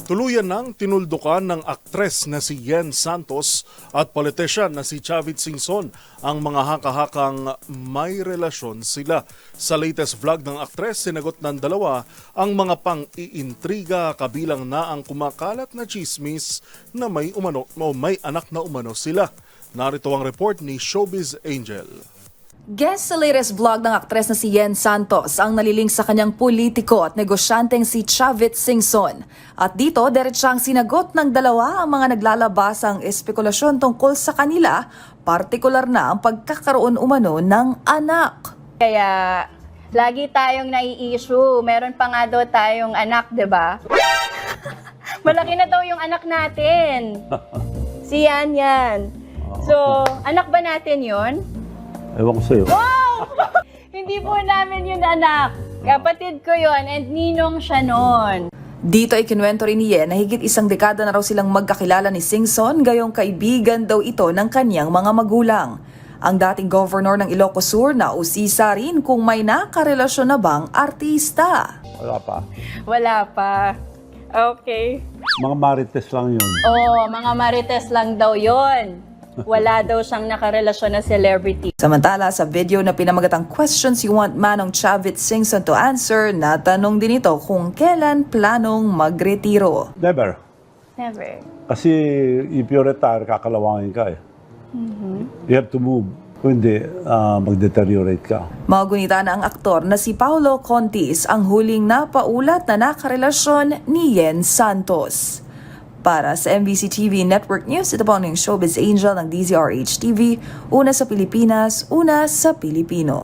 Tuluyan nang tinuldukan ng aktres na si Yen Santos at politician na si Chavit Singson ang mga haka-hakang may relasyon sila. Sa latest vlog ng aktres, sinagot ng dalawa ang mga pang-iintriga kabilang na ang kumakalat na chismis na may anak na umano sila. Narito ang report ni Showbiz Angel. Guest sa latest vlog ng aktres na si Yen Santos ang naliling sa kanyang politiko at negosyanteng si Chavit Singson. At dito, diretsang sinagot ng dalawa ang mga naglalabasang espekulasyon tungkol sa kanila, partikular na ang pagkakaroon umano ng anak. Kaya lagi tayong nai-issue. Meron pa nga daw tayong anak, 'di ba? Malaki na daw yung anak natin. Si Yan. So, anak ba natin 'yon? Ewan ko sa'yo. Wow! Hindi po namin yun anak. Kapatid ko yon and ninong siya noon. Dito ay kinuwento rin ni Yen na higit isang dekada na raw silang magkakilala ni Singson, gayong kaibigan daw ito ng kanyang mga magulang. Ang dating governor ng Ilocos Sur na usisa rin kung may nakarelasyon na bang artista. Wala pa. Wala pa. Okay. Mga marites lang yun. Oh, mga marites lang daw yon. Wala daw siyang nakarelasyon na celebrity. Samantala, sa video na pinamagatang Questions You Want Manong Chavit Singson to Answer, natanong din ito kung kailan planong magretiro. Never. Never. Kasi if you retire, kakalawangin ka eh. You have to move. Kung hindi, mag-deteriorate ka. Magunita na ang aktor na si Paolo Contis ang huling napaulat na nakarelasyon ni Yen Santos. Para sa MBC TV Network News, ito po ang Showbiz Angel ng DZRH TV, una sa Pilipinas, una sa Pilipino.